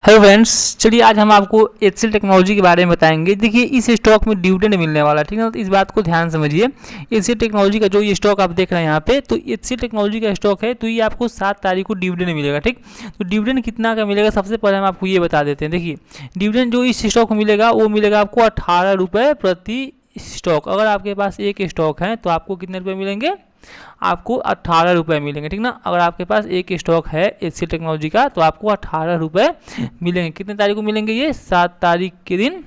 Hello friends, चलिए आज हम आपको एचसीएल टेक्नोलॉजी के बारे में बताएंगे। देखिए इस स्टॉक में डिविडेंड मिलने वाला है, ठीक है ना। तो इस बात को ध्यान समझिए। एचसीएल टेक्नोलॉजी का जो ये स्टॉक आप देख रहे हैं यहाँ पे, तो एचसीएल टेक्नोलॉजी का स्टॉक है, तो ये आपको 7 तारीख को डिविडेंड मिलेगा। ठीक, तो डिविडेंड कितना का मिलेगा सबसे पहले हम आपको ये बता देते हैं। देखिए डिविडेंड जो इस स्टॉक में मिलेगा वो मिलेगा आपको 18 रुपये प्रति स्टॉक। अगर आपके पास एक स्टॉक है तो आपको कितने रुपये मिलेंगे? आपको 18 रुपये मिलेंगे, ठीक ना। अगर आपके पास एक स्टॉक है एचसीएल टेक्नोलॉजी का तो आपको 18 रुपये मिलेंगे। कितने तारीख को मिलेंगे? ये 7 तारीख के दिन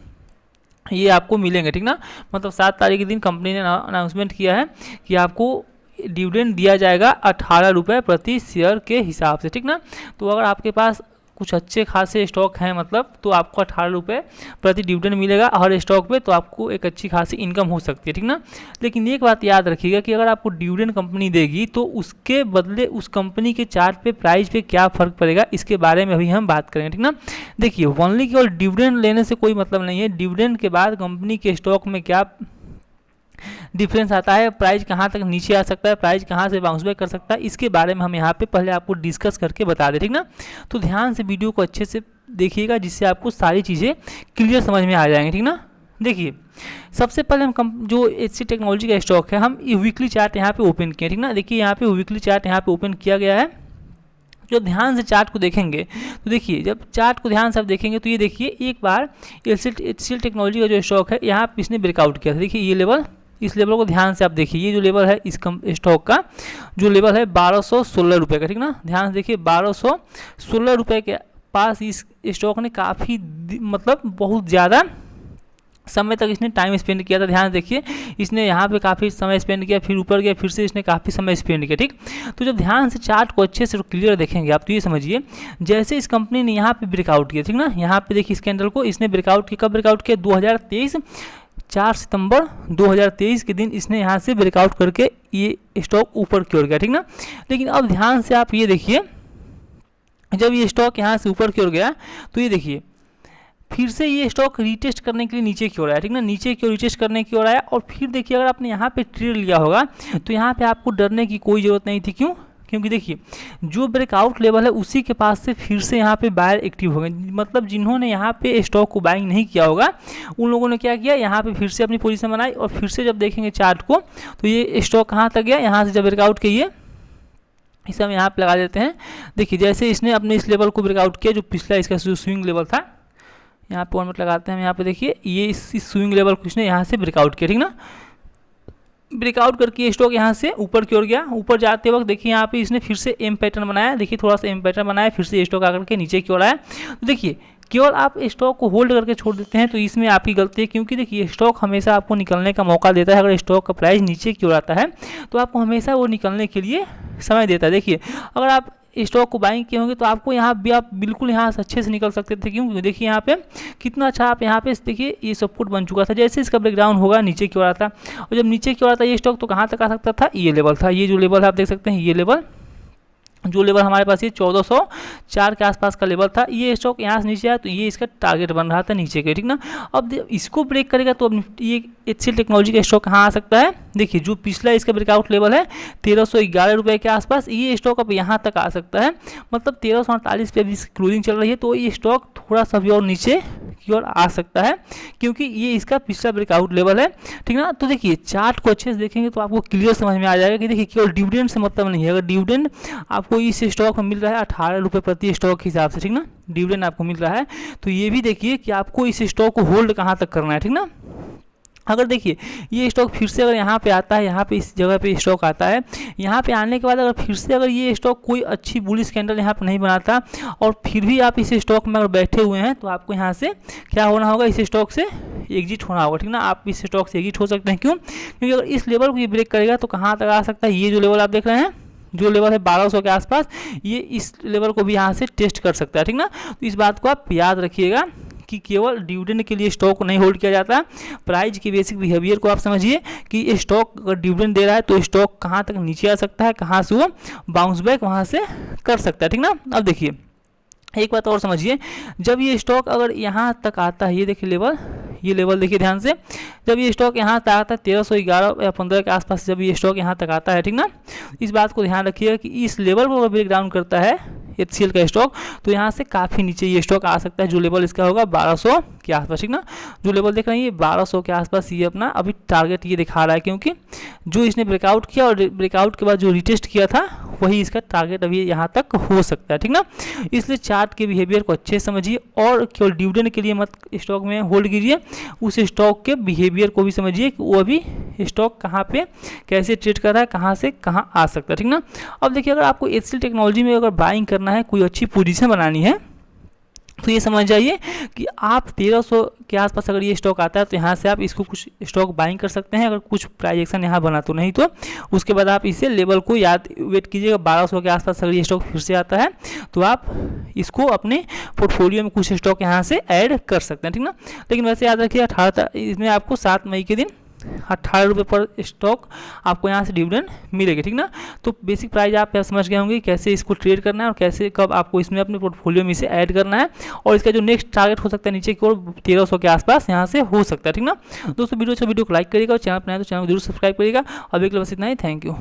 ये आपको मिलेंगे, ठीक ना। मतलब 7 तारीख के दिन कंपनी ने अनाउंसमेंट किया है कि आपको डिविडेंड दिया जाएगा 18 रुपये प्रति शेयर के हिसाब से, ठीक ना। तो अगर आपके पास कुछ अच्छे खासे स्टॉक हैं मतलब, तो आपको 18 रुपये प्रति डिविडेंड मिलेगा हर स्टॉक पे, तो आपको एक अच्छी खासी इनकम हो सकती है, ठीक ना। लेकिन एक बात याद रखिएगा कि अगर आपको डिविडेंड कंपनी देगी तो उसके बदले उस कंपनी के चार्ट पे प्राइस पे क्या फ़र्क पड़ेगा, इसके बारे में अभी हम बात करेंगे, ठीक ना। देखिए ओनली केवल डिविडेंड लेने से कोई मतलब नहीं है। डिविडेंड के बाद कंपनी के स्टॉक में क्या डिफरेंस आता है, प्राइस कहाँ तक नीचे आ सकता है, प्राइस कहाँ से बाउंस बैक कर सकता है, इसके बारे में हम यहाँ पे पहले आपको डिस्कस करके बता दें, ठीक ना। तो ध्यान से वीडियो को अच्छे से देखिएगा जिससे आपको सारी चीज़ें क्लियर समझ में आ जाएंगी, ठीक ना। देखिए सबसे पहले हम जो एचसीएल टेक्नोलॉजी का स्टॉक है, हम वीकली चार्ट यहाँ पे ओपन किए, ठीक ना। देखिए यहाँ पे वीकली चार्ट यहाँ पे ओपन किया गया है। जो ध्यान से चार्ट को देखेंगे तो देखिए, जब चार्ट को ध्यान से आप देखेंगे तो ये देखिए एक बार एचसीएल टेक्नोलॉजी का जो स्टॉक है यहाँ पे इसने ब्रेकआउट किया था। देखिए ये लेवल, इस लेवल को ध्यान से आप देखिए, ये जो लेवल है इस स्टॉक का जो लेवल है 1216 रुपये का, ठीक ना। ध्यान से देखिए 1216 रुपये के पास इस स्टॉक ने काफ़ी मतलब बहुत ज़्यादा समय तक इसने टाइम स्पेंड किया था। ध्यान देखिए इसने यहाँ पे काफ़ी समय स्पेंड किया, फिर ऊपर गया, फिर से इसने काफ़ी समय स्पेंड किया, ठीक। तो जब ध्यान से चार्ट को अच्छे से क्लियर देखेंगे आप तो ये समझिए, जैसे इस कंपनी ने यहाँ पे ब्रेकआउट किया, ठीक ना। यहाँ पे देखिए इस कैंडल को इसने ब्रेकआउट किया, कब ब्रेकआउट किया? 2023 4 सितंबर 2023 के दिन इसने यहाँ से ब्रेकआउट करके ये स्टॉक ऊपर की ओर गया, ठीक ना। लेकिन अब ध्यान से आप ये देखिए, जब ये स्टॉक यहाँ से ऊपर की ओर गया तो ये देखिए फिर से ये स्टॉक रीटेस्ट करने के लिए नीचे की ओर आया, ठीक ना। नीचे की ओर रीटेस्ट करने की ओर आया और फिर देखिए अगर आपने यहाँ पे ट्रेड लिया होगा तो यहाँ पे आपको डरने की कोई ज़रूरत नहीं थी। क्यों? क्योंकि देखिए जो ब्रेकआउट लेवल है उसी के पास से फिर से यहाँ पे बायर एक्टिव हो गए। मतलब जिन्होंने यहाँ पे स्टॉक को बाइंग नहीं किया होगा उन लोगों ने क्या किया, यहाँ पे फिर से अपनी पोजीशन बनाई और फिर से जब देखेंगे चार्ट को तो ये स्टॉक कहाँ तक गया, यहाँ से जब ब्रेकआउट किए इसे हम यहाँ पे लगा देते हैं। देखिए जैसे इसने अपने इस लेवल को ब्रेकआउट किया, जो पिछला इसका जो स्विंग लेवल था, यहाँ पे 1 मिनट लगाते हैं हम। यहाँ पे देखिए ये इस स्विंग लेवल को इसने यहाँ से ब्रेकआउट किया, ठीक ना। ब्रेकआउट करके स्टॉक यहाँ से ऊपर की ओर गया। ऊपर जाते वक्त देखिए यहाँ पे इसने फिर से एम पैटर्न बनाया, देखिए थोड़ा सा एम पैटर्न बनाया, फिर से स्टॉक आकर के नीचे की ओर आया। तो देखिए केवल आप स्टॉक को होल्ड करके छोड़ देते हैं तो इसमें आपकी गलती है, क्योंकि देखिए स्टॉक हमेशा आपको निकलने का मौका देता है। अगर स्टॉक का प्राइस नीचे की ओर आता है तो आपको हमेशा वो निकलने के लिए समय देता है। देखिए अगर आप स्टॉक को बाइंग किए होंगे तो आपको यहाँ भी आप बिल्कुल यहाँ से अच्छे से निकल सकते थे। क्यों? देखिए यहाँ पे कितना अच्छा आप यहाँ पे देखिए ये सपोर्ट बन चुका था। जैसे इसका ब्रेकडाउन होगा नीचे की ओर आता, और जब नीचे की ओर आता ये स्टॉक तो कहाँ तक आ सकता था? ये लेवल था, ये जो लेवल है आप देख सकते हैं, ये लेवल जो लेवल हमारे पास ये 1404 के आसपास का लेवल था। ये स्टॉक यहाँ से नीचे आया तो ये इसका टारगेट बन रहा था नीचे के, ठीक ना। अब इसको ब्रेक करेगा तो अब ये एचसीएल टेक्नोलॉजी का स्टॉक कहाँ आ सकता है? देखिए जो पिछला इसका ब्रेकआउट लेवल है 1311 रुपये के आसपास, ये स्टॉक अब यहाँ तक आ सकता है। मतलब 1348 पे अभी क्लोजिंग चल रही है, तो ये स्टॉक थोड़ा सा भी और नीचे की ओर आ सकता है, क्योंकि ये इसका पिछला ब्रेकआउट लेवल है, ठीक ना। तो देखिए चार्ट को अच्छे से देखेंगे तो आपको क्लियर समझ में आ जाएगा कि देखिए केवल डिविडेंड से मतलब नहीं है। अगर डिविडेंड आपको इस स्टॉक में मिल रहा है 18 रुपये प्रति स्टॉक के हिसाब से, ठीक ना, डिविडेंड आपको मिल रहा है, तो ये भी देखिए कि आपको इस स्टॉक को होल्ड कहाँ तक करना है, ठीक ना। अगर देखिए ये स्टॉक फिर से अगर यहाँ पे आता है, यहाँ पे इस जगह पे स्टॉक आता है, यहाँ पे आने के बाद अगर फिर से अगर ये स्टॉक कोई अच्छी बुलिश कैंडल यहाँ पे नहीं बनाता और फिर भी आप इस स्टॉक में अगर बैठे हुए हैं तो आपको यहाँ से क्या होना होगा? इस स्टॉक से एग्जिट होना होगा, ठीक ना। आप इस स्टॉक से एग्जिट हो सकते हैं। क्यों? क्योंकि अगर इस लेवल को ये ब्रेक करेगा तो कहाँ तक आ सकता है? ये जो लेवल आप देख रहे हैं, जो लेवल है 1200 के आसपास, ये इस लेवल को भी यहाँ से टेस्ट कर सकता है, ठीक ना। तो इस बात को आप याद रखिएगा कि केवल डिविडेंड के लिए स्टॉक को नहीं होल्ड किया जाता। प्राइस की बेसिक बिहेवियर को आप समझिए कि ये स्टॉक अगर डिविडेंड दे रहा है तो स्टॉक कहाँ तक नीचे आ सकता है, कहाँ से वो बाउंस बैक वहाँ से कर सकता है, ठीक ना। अब देखिए एक बात और समझिए, जब ये स्टॉक अगर यहाँ तक आता है, ये देखिए लेवल, ये लेवल देखिए ध्यान से, जब ये स्टॉक यहाँ तक आता है 1311 या 15 के आसपास, जब ये स्टॉक यहाँ तक आता है, ठीक ना, इस बात को ध्यान रखिएगा कि इस लेवल को ब्रेक डाउन करता है HCL का स्टॉक, तो यहाँ से काफ़ी नीचे ये स्टॉक आ सकता है। जो लेवल इसका होगा 1200 के आसपास, ठीक ना। जो लेवल देख रहे हैं ये 1200 के आसपास ये अपना अभी टारगेट ये दिखा रहा है, क्योंकि जो इसने ब्रेकआउट किया और ब्रेकआउट के बाद जो रिटेस्ट किया था वही इसका टारगेट अभी यहाँ तक हो सकता है, ठीक ना। इसलिए चार्ट के बिहेवियर को अच्छे से समझिए और केवल डिविडेंड के लिए मत स्टॉक में होल्ड कीजिए, उस स्टॉक के बिहेवियर को भी समझिए कि वो अभी स्टॉक कहाँ पे कैसे ट्रेड कर रहा है, कहाँ से कहाँ आ सकता है, ठीक ना। अब देखिए अगर आपको HCL टेक्नोलॉजी में अगर बाइंग करना है, कोई अच्छी पोजीशन बनानी है, तो ये समझ जाइए कि आप 1300 के आसपास अगर ये स्टॉक आता है तो यहाँ से आप इसको कुछ स्टॉक बाइंग कर सकते हैं, अगर कुछ प्राइस एक्शन यहाँ बना तो। नहीं तो उसके बाद आप इसे लेवल को याद वेट कीजिएगा, 1200 के आसपास अगर ये स्टॉक फिर से आता है तो आप इसको अपने पोर्टफोलियो में कुछ स्टॉक यहाँ से ऐड कर सकते हैं, ठीक ना। लेकिन वैसे याद रखिए 18 इसमें आपको 7 मई के दिन 18 रुपये पर स्टॉक आपको यहाँ से डिविडेंड मिलेगी, ठीक ना। तो बेसिक प्राइस आप समझ गए होंगे कैसे इसको ट्रेड करना है और कैसे कब आपको इसमें अपने पोर्टफोलियो में इसे ऐड करना है, और इसका जो नेक्स्ट टारगेट हो सकता है नीचे की ओर 1300 के आसपास यहाँ से हो सकता है, ठीक ना। दोस्तों वीडियो को लाइक करिएगा और चैनल पर नए तो चैनल को जरूर सब्सक्राइब करिएगा। अभी के लिए बस इतना ही, थैंक यू।